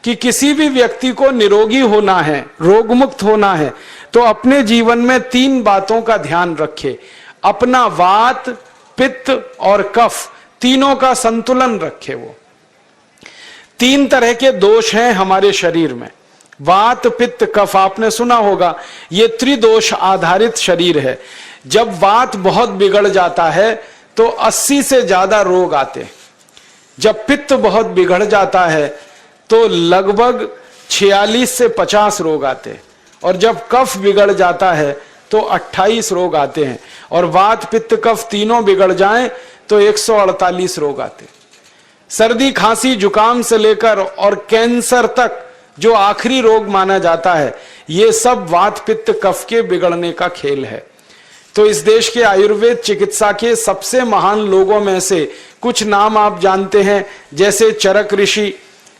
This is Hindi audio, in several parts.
कि किसी भी व्यक्ति को निरोगी होना है, रोग मुक्त होना है, तो अपने जीवन में 3 बातों का ध्यान रखे। अपना वात, पित्त और कफ, तीनों का संतुलन रखे। वो 3 तरह के दोष हैं हमारे शरीर में, वात, पित्त, कफ। आपने सुना होगा ये त्रिदोष आधारित शरीर है। जब वात बहुत बिगड़ जाता है तो 80 से ज्यादा रोग आते हैं। जब पित्त बहुत बिगड़ जाता है तो लगभग 46 से 50 रोग आते हैं। और जब कफ बिगड़ जाता है तो 28 रोग आते हैं। और वात, पित्त, कफ तीनों बिगड़ जाएं तो 148 रोग आते हैं। सर्दी, खांसी, जुकाम से लेकर और कैंसर तक जो आखिरी रोग माना जाता है, ये सब वात, पित्त, कफ के बिगड़ने का खेल है। तो इस देश के आयुर्वेद चिकित्सा के सबसे महान लोगों में से कुछ नाम आप जानते हैं, जैसे चरक ऋषि,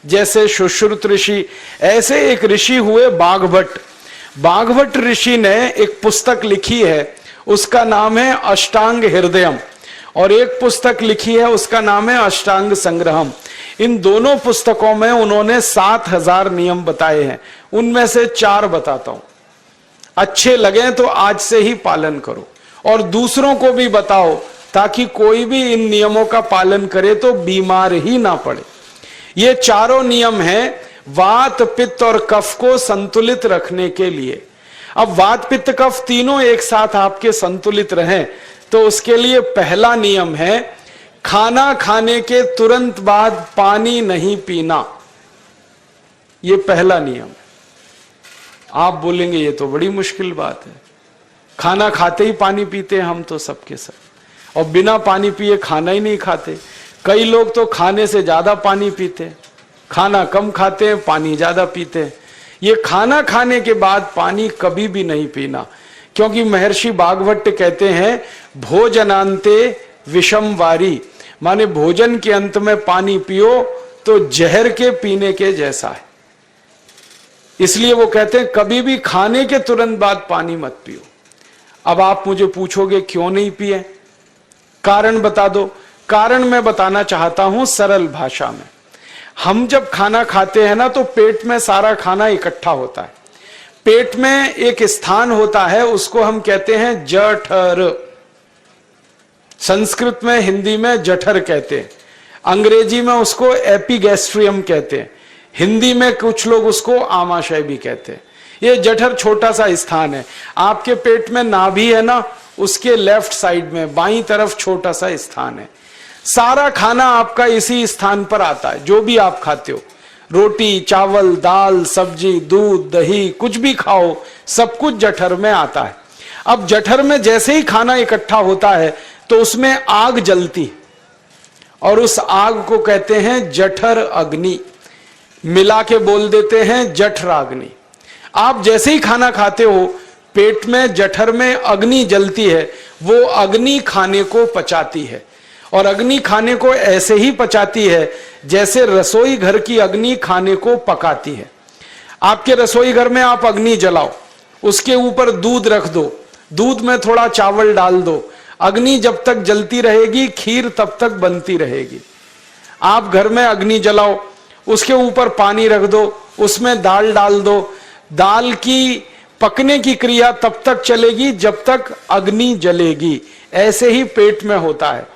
जैसे सुश्रुत ऋषि। ऐसे एक ऋषि हुए बाघभट्ट। बाघभट्ट ऋषि ने एक पुस्तक लिखी है, उसका नाम है अष्टांग हृदयम, और एक पुस्तक लिखी है उसका नाम है अष्टांग संग्रहम। इन दोनों पुस्तकों में उन्होंने 7000 नियम बताए हैं। उनमें से 4 बताता हूं, अच्छे लगे तो आज से ही पालन करो और दूसरों को भी बताओ, ताकि कोई भी इन नियमों का पालन करे तो बीमार ही ना पड़े। ये चारों नियम हैं वात, पित्त और कफ को संतुलित रखने के लिए। अब वात, पित्त, कफ तीनों एक साथ आपके संतुलित रहें तो उसके लिए पहला नियम है खाना खाने के तुरंत बाद पानी नहीं पीना। ये पहला नियम है। आप बोलेंगे ये तो बड़ी मुश्किल बात है, खाना खाते ही पानी पीते हैं हम तो सबके सब, और बिना पानी पिए खाना ही नहीं खाते। कई लोग तो खाने से ज्यादा पानी पीते हैं, खाना कम खाते हैं, पानी ज्यादा पीते हैं। ये खाना खाने के बाद पानी कभी भी नहीं पीना, क्योंकि महर्षि बाघभट्ट कहते हैं भोजनांते विषम वारी, माने भोजन के अंत में पानी पियो तो जहर के पीने के जैसा है। इसलिए वो कहते हैं कभी भी खाने के तुरंत बाद पानी मत पियो। अब आप मुझे पूछोगे क्यों नहीं पिए, कारण बता दो। कारण मैं बताना चाहता हूं सरल भाषा में। हम जब खाना खाते हैं ना तो पेट में सारा खाना इकट्ठा होता है। पेट में एक स्थान होता है, उसको हम कहते हैं जठर। संस्कृत में, हिंदी में जठर कहते हैं, अंग्रेजी में उसको एपिगैस्ट्रियम कहते हैं, हिंदी में कुछ लोग उसको आमाशय भी कहते हैं। ये जठर छोटा सा स्थान है। आपके पेट में नाभि है ना, उसके लेफ्ट साइड में बाईं तरफ छोटा सा स्थान है। सारा खाना आपका इसी स्थान पर आता है। जो भी आप खाते हो, रोटी, चावल, दाल, सब्जी, दूध, दही, कुछ भी खाओ, सब कुछ जठर में आता है। अब जठर में जैसे ही खाना इकट्ठा होता है तो उसमें आग जलती, और उस आग को कहते हैं जठर अग्नि। मिला के बोल देते हैं जठराग्नि। आप जैसे ही खाना खाते हो, पेट में जठर में अग्नि जलती है। वो अग्नि खाने को पचाती है, और अग्नि खाने को ऐसे ही पचाती है जैसे रसोई घर की अग्नि खाने को पकाती है। आपके रसोई घर में आप अग्नि जलाओ, उसके ऊपर दूध रख दो, दूध में थोड़ा चावल डाल दो, अग्नि जब तक जलती रहेगी खीर तब तक बनती रहेगी। आप घर में अग्नि जलाओ, उसके ऊपर पानी रख दो, उसमें दाल डाल दो, दाल की पकने की क्रिया तब तक चलेगी जब तक अग्नि जलेगी। ऐसे ही पेट में होता है।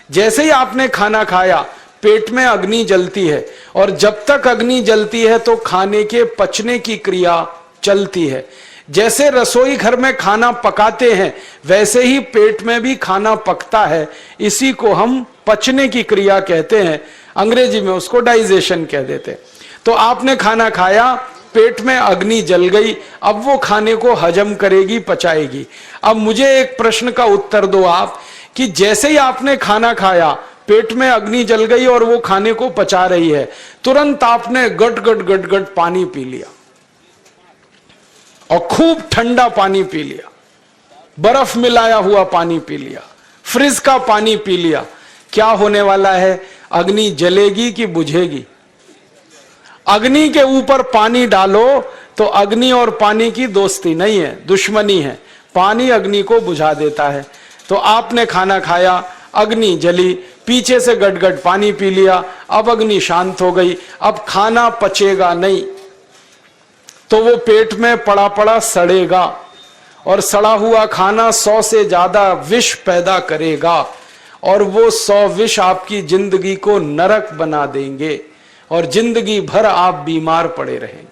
जैसे ही आपने खाना खाया, पेट में अग्नि जलती है, और जब तक अग्नि जलती है तो खाने के पचने की क्रिया चलती है। जैसे रसोई घर में खाना पकाते हैं, वैसे ही पेट में भी खाना पकता है। इसी को हम पचने की क्रिया कहते हैं, अंग्रेजी में उसको डाइजेशन कह देते हैं। तो आपने खाना खाया, पेट में अग्नि जल गई, अब वो खाने को हजम करेगी, पचाएगी। अब मुझे एक प्रश्न का उत्तर दो आप, कि जैसे ही आपने खाना खाया, पेट में अग्नि जल गई और वो खाने को पचा रही है, तुरंत आपने गट गट गट गट पानी पी लिया, और खूब ठंडा पानी पी लिया, बर्फ मिलाया हुआ पानी पी लिया, फ्रिज का पानी पी लिया। क्या होने वाला है? अग्नि जलेगी कि बुझेगी? अग्नि के ऊपर पानी डालो तो अग्नि और पानी की दोस्ती नहीं है, दुश्मनी है। पानी अग्नि को बुझा देता है। तो आपने खाना खाया, अग्नि जली, पीछे से गटगट पानी पी लिया, अब अग्नि शांत हो गई, अब खाना पचेगा नहीं, तो वो पेट में पड़ा पड़ा सड़ेगा, और सड़ा हुआ खाना 100 से ज्यादा विष पैदा करेगा, और वो 100 विष आपकी जिंदगी को नरक बना देंगे, और जिंदगी भर आप बीमार पड़े रहेंगे।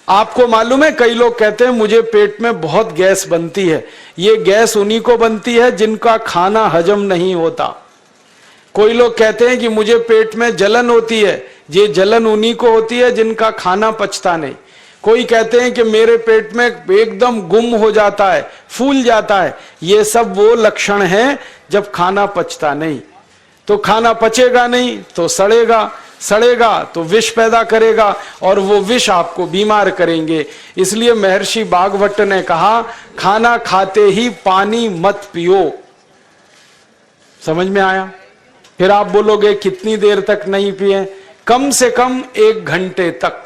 आपको मालूम है, कई लोग कहते हैं मुझे पेट में बहुत गैस बनती है। ये गैस उन्हीं को बनती है जिनका खाना हजम नहीं होता। कोई लोग कहते हैं कि मुझे पेट में जलन होती है, ये जलन उन्हीं को होती है जिनका खाना पचता नहीं। कोई कहते हैं कि मेरे पेट में एकदम गुम हो जाता है, फूल जाता है, ये सब वो लक्षण हैं जब खाना पचता नहीं। तो खाना पचेगा नहीं तो सड़ेगा, सड़ेगा तो विष पैदा करेगा, और वो विष आपको बीमार करेंगे। इसलिए महर्षि भागवत ने कहा, खाना खाते ही पानी मत पियो। समझ में आया? फिर आप बोलोगे कितनी देर तक नहीं पिए? कम से कम 1 घंटे तक।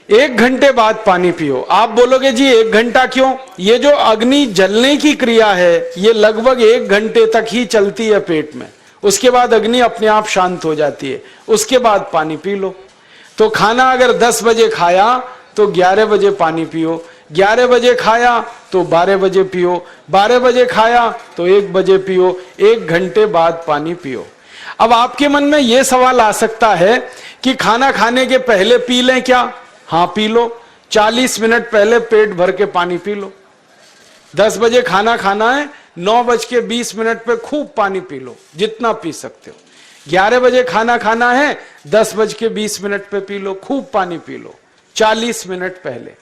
1 घंटे बाद पानी पियो। आप बोलोगे जी 1 घंटा क्यों? ये जो अग्नि जलने की क्रिया है ये लगभग 1 घंटे तक ही चलती है पेट में, उसके बाद अग्नि अपने आप शांत हो जाती है, उसके बाद पानी पी लो। तो खाना अगर 10 बजे खाया तो 11 बजे पानी पियो, 11 बजे खाया तो 12 बजे पियो, 12 बजे खाया तो 1 बजे पियो, 1 घंटे बाद पानी पियो। अब आपके मन में यह सवाल आ सकता है कि खाना खाने के पहले पी लें क्या? हाँ पी लो, 40 मिनट पहले पेट भर के पानी पी लो। 10 बजे खाना खाना है, 9:20 पे खूब पानी पी लो, जितना पी सकते हो। 11 बजे खाना खाना है, 10:20 पे पी लो, खूब पानी पी लो, 40 मिनट पहले।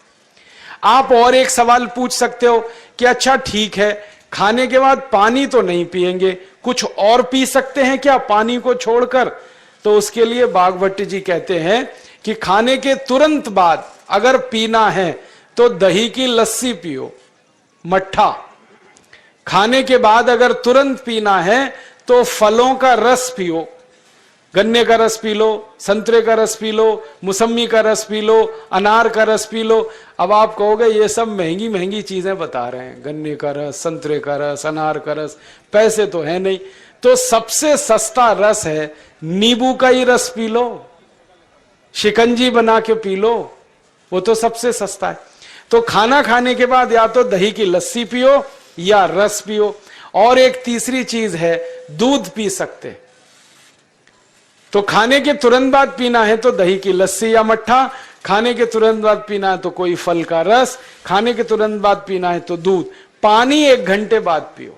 आप और एक सवाल पूछ सकते हो कि अच्छा ठीक है, खाने के बाद पानी तो नहीं पिएंगे, कुछ और पी सकते हैं क्या पानी को छोड़कर? तो उसके लिए भागवत जी कहते हैं कि खाने के तुरंत बाद अगर पीना है तो दही की लस्सी पियो, मट्ठा। खाने के बाद अगर तुरंत पीना है तो फलों का रस पियो, गन्ने का रस पी लो, संतरे का रस पी लो, मौसमी का रस पी लो, अनार का रस पी लो। अब आप कहोगे ये सब महंगी महंगी चीजें बता रहे हैं, गन्ने का रस, संतरे का रस, अनार का रस, पैसे तो है नहीं। तो सबसे सस्ता रस है नींबू का ही रस पी लो, शिकंजी बना के पी लो, वो तो सबसे सस्ता है। तो खाना खाने के बाद या तो दही की लस्सी पियो या रस पियो। और एक तीसरी चीज है, दूध पी सकते। तो खाने के तुरंत बाद पीना है तो दही की लस्सी या मट्ठा, खाने के तुरंत बाद पीना है तो कोई फल का रस, खाने के तुरंत बाद पीना है तो दूध। पानी 1 घंटे बाद पियो।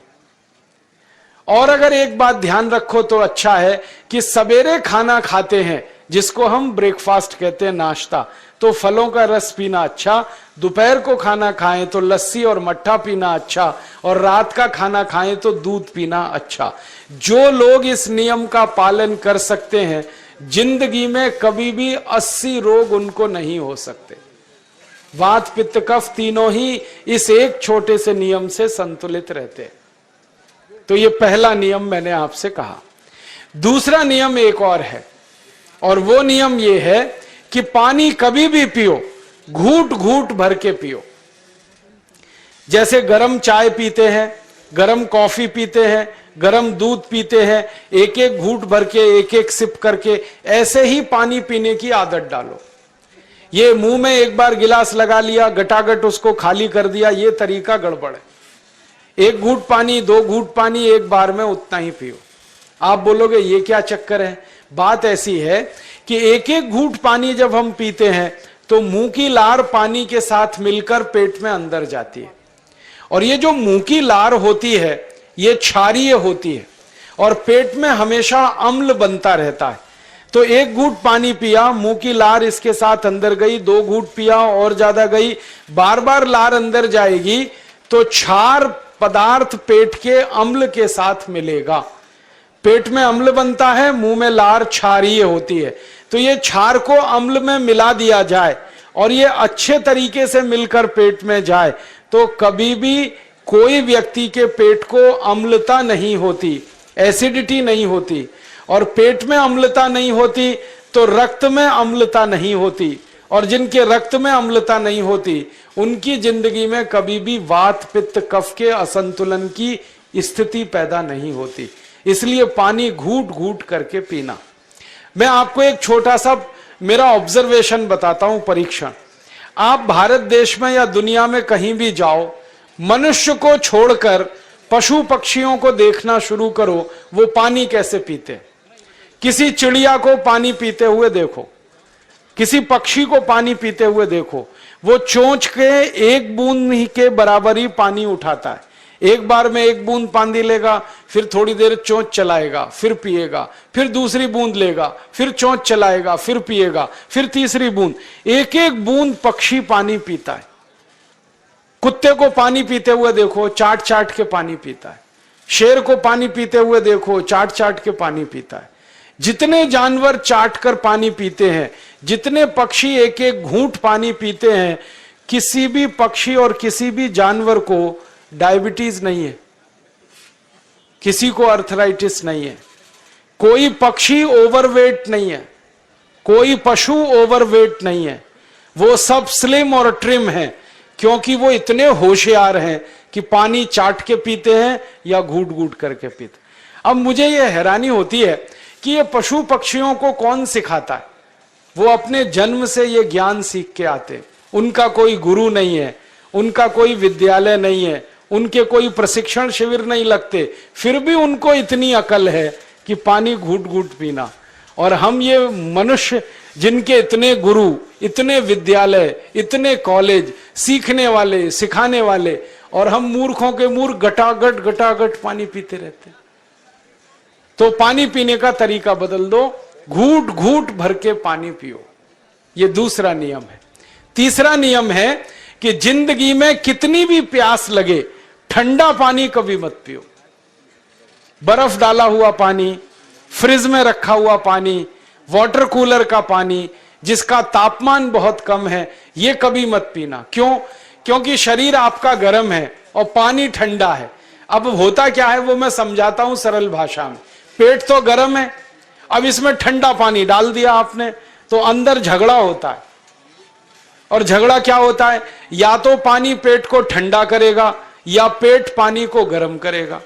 और अगर एक बात ध्यान रखो तो अच्छा है कि सवेरे खाना खाते हैं जिसको हम ब्रेकफास्ट कहते हैं, नाश्ता, तो फलों का रस पीना अच्छा, दोपहर को खाना खाएं तो लस्सी और मट्ठा पीना अच्छा, और रात का खाना खाएं तो दूध पीना अच्छा। जो लोग इस नियम का पालन कर सकते हैं जिंदगी में कभी भी 80 रोग उनको नहीं हो सकते। वात पित्त कफ तीनों ही इस एक छोटे से नियम से संतुलित रहते हैं। तो ये पहला नियम मैंने आपसे कहा। दूसरा नियम एक और है, और वो नियम ये है कि पानी कभी भी पियो, घूट घूट भर के पियो। जैसे गरम चाय पीते हैं, गरम कॉफी पीते हैं, गरम दूध पीते हैं, एक एक घूट भर के, एक एक सिप करके, ऐसे ही पानी पीने की आदत डालो। ये मुंह में एक बार गिलास लगा लिया, गटागट उसको खाली कर दिया, ये तरीका गड़बड़ है। 1 घूट पानी, 2 घूट पानी एक बार में उतना ही पियो। आप बोलोगे ये क्या चक्कर है? बात ऐसी है कि एक एक घूट पानी जब हम पीते हैं तो मुंह की लार पानी के साथ मिलकर पेट में अंदर जाती है, और ये जो मुंह की लार होती है ये क्षारीय होती है, और पेट में हमेशा अम्ल बनता रहता है। तो 1 घूट पानी पिया, मुंह की लार इसके साथ अंदर गई, 2 घूट पिया और ज्यादा गई, बार बार लार अंदर जाएगी तो क्षार पदार्थ पेट के अम्ल के साथ मिलेगा। पेट में अम्ल बनता है, मुंह में लार क्षारीय होती है। तो ये क्षार को अम्ल में मिला दिया जाए और ये अच्छे तरीके से मिलकर पेट में जाए तो कभी भी कोई व्यक्ति के पेट को अम्लता नहीं होती, एसिडिटी नहीं होती। और पेट में अम्लता नहीं होती तो रक्त में अम्लता नहीं होती, और जिनके रक्त में अम्लता नहीं होती उनकी जिंदगी में कभी भी वात पित्त कफ के असंतुलन की स्थिति पैदा नहीं होती। इसलिए पानी घूट घूट करके पीना। मैं आपको एक छोटा सा मेरा ऑब्जर्वेशन बताता हूं, परीक्षण। आप भारत देश में या दुनिया में कहीं भी जाओ, मनुष्य को छोड़कर पशु पक्षियों को देखना शुरू करो, वो पानी कैसे पीते। किसी चिड़िया को पानी पीते हुए देखो, किसी पक्षी को पानी पीते हुए देखो, वो चोंच के एक बूंद ही के बराबर ही पानी उठाता है। एक बार में एक बूंद पानी लेगा, फिर थोड़ी देर चोंच चलाएगा, फिर पिएगा, फिर दूसरी बूंद लेगा, फिर चोंच चलाएगा, फिर पिएगा, फिर तीसरी बूंद। एक एक बूंद पक्षी पानी पीता है। कुत्ते को पानी पीते हुए देखो, चाट चाट के पानी पीता है। शेर को पानी पीते हुए देखो, चाट चाट के पानी पीता है। जितने जानवर चाट कर पानी पीते हैं, जितने पक्षी एक एक घूंट पानी पीते हैं, किसी भी पक्षी और किसी भी जानवर को डायबिटीज नहीं है, किसी को अर्थराइटिस नहीं है, कोई पक्षी ओवरवेट नहीं है, कोई पशु ओवरवेट नहीं है। वो सब स्लिम और ट्रिम है, क्योंकि वो इतने होशियार हैं कि पानी चाट के पीते हैं या घूट घूट करके पीते। अब मुझे ये हैरानी होती है कि ये पशु पक्षियों को कौन सिखाता है। वो अपने जन्म से ये ज्ञान सीख के आते, उनका कोई गुरु नहीं है, उनका कोई विद्यालय नहीं है, उनके कोई प्रशिक्षण शिविर नहीं लगते, फिर भी उनको इतनी अकल है कि पानी घूट घूट पीना। और हम ये मनुष्य जिनके इतने गुरु, इतने विद्यालय, इतने कॉलेज, सीखने वाले, सिखाने वाले, और हम मूर्खों के मूर्ख गटागट गटागट पानी पीते रहते। तो पानी पीने का तरीका बदल दो, घूट घूट भर के पानी पियो। ये दूसरा नियम है। तीसरा नियम है कि जिंदगी में कितनी भी प्यास लगे, ठंडा पानी कभी मत पियो। बर्फ डाला हुआ पानी, फ्रिज में रखा हुआ पानी, वाटर कूलर का पानी जिसका तापमान बहुत कम है, ये कभी मत पीना। क्यों? क्योंकि शरीर आपका गर्म है और पानी ठंडा है। अब होता क्या है वो मैं समझाता हूं सरल भाषा में। पेट तो गर्म है, अब इसमें ठंडा पानी डाल दिया आपने, तो अंदर झगड़ा होता है। और झगड़ा क्या होता है? या तो पानी पेट को ठंडा करेगा या पेट पानी को गर्म करेगा।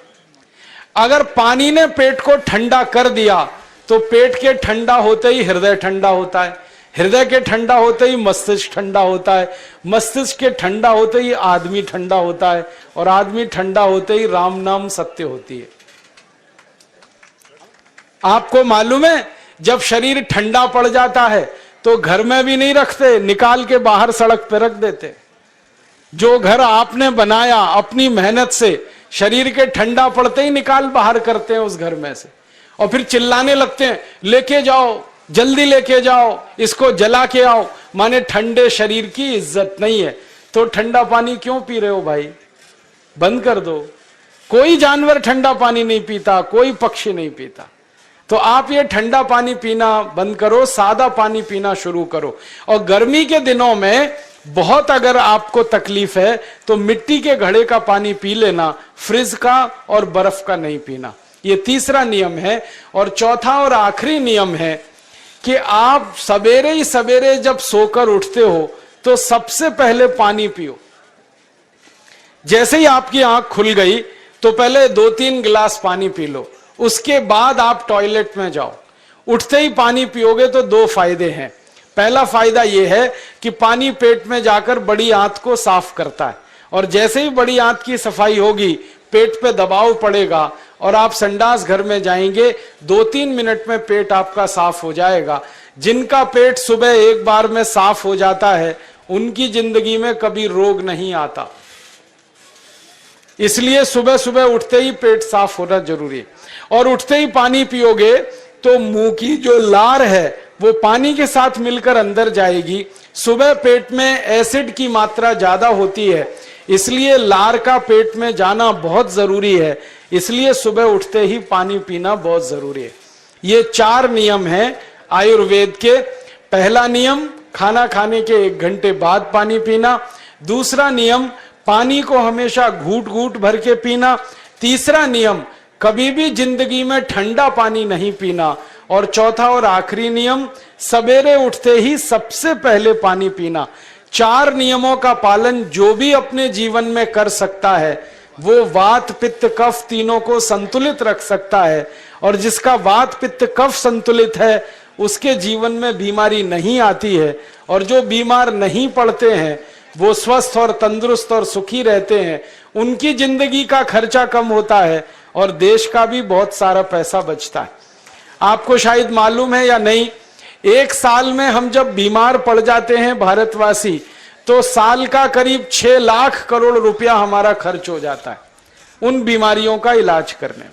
अगर पानी ने पेट को ठंडा कर दिया तो पेट के ठंडा होते ही हृदय ठंडा होता है, हृदय के ठंडा होते ही मस्तिष्क ठंडा होता है, मस्तिष्क के ठंडा होते ही आदमी ठंडा होता है, और आदमी ठंडा होते ही राम नाम सत्य होती है। आपको मालूम है, जब शरीर ठंडा पड़ जाता है तो घर में भी नहीं रखते, निकाल के बाहर सड़क पर रख देते। जो घर आपने बनाया अपनी मेहनत से, शरीर के ठंडा पड़ते ही निकाल बाहर करते हैं उस घर में से, और फिर चिल्लाने लगते हैं, लेके जाओ, जल्दी लेके जाओ, इसको जला के आओ। माने ठंडे शरीर की इज्जत नहीं है। तो ठंडा पानी क्यों पी रहे हो भाई? बंद कर दो। कोई जानवर ठंडा पानी नहीं पीता, कोई पक्षी नहीं पीता। तो आप ये ठंडा पानी पीना बंद करो, सादा पानी पीना शुरू करो। और गर्मी के दिनों में बहुत अगर आपको तकलीफ है तो मिट्टी के घड़े का पानी पी लेना, फ्रिज का और बर्फ का नहीं पीना। ये तीसरा नियम है। और चौथा और आखिरी नियम है कि आप सवेरे ही सवेरे जब सोकर उठते हो तो सबसे पहले पानी पियो। जैसे ही आपकी आंख खुल गई तो पहले 2-3 गिलास पानी पी लो, उसके बाद आप टॉयलेट में जाओ। उठते ही पानी पियोगे तो 2 फायदे हैं। पहला फायदा यह है कि पानी पेट में जाकर बड़ी आंत को साफ करता है, और जैसे ही बड़ी आंत की सफाई होगी पेट पे दबाव पड़ेगा और आप संडास घर में जाएंगे, 2-3 मिनट में पेट आपका साफ हो जाएगा। जिनका पेट सुबह एक बार में साफ हो जाता है उनकी जिंदगी में कभी रोग नहीं आता। इसलिए सुबह सुबह उठते ही पेट साफ होना जरूरी है। और उठते ही पानी पियोगे तो मुंह की जो लार है वो पानी के साथ मिलकर अंदर जाएगी। सुबह पेट में एसिड की मात्रा ज्यादा होती है, इसलिए लार का पेट में जाना बहुत जरूरी है। इसलिए सुबह उठते ही पानी पीना बहुत जरूरी है। ये 4 नियम हैं आयुर्वेद के। पहला नियम, खाना खाने के 1 घंटे बाद पानी पीना। दूसरा नियम, पानी को हमेशा घूट घूट भर के पीना। तीसरा नियम, कभी भी जिंदगी में ठंडा पानी नहीं पीना। और चौथा और आखिरी नियम, सवेरे उठते ही सबसे पहले पानी पीना। 4 नियमों का पालन जो भी अपने जीवन में कर सकता है वो वात पित्त कफ तीनों को संतुलित रख सकता है। और जिसका वात पित्त कफ संतुलित है उसके जीवन में बीमारी नहीं आती है, और जो बीमार नहीं पड़ते हैं वो स्वस्थ और तंदुरुस्त और सुखी रहते हैं। उनकी जिंदगी का खर्चा कम होता है और देश का भी बहुत सारा पैसा बचता है। आपको शायद मालूम है या नहीं, एक साल में हम जब बीमार पड़ जाते हैं भारतवासी, तो साल का करीब 6 लाख करोड़ रुपया हमारा खर्च हो जाता है उन बीमारियों का इलाज करने में।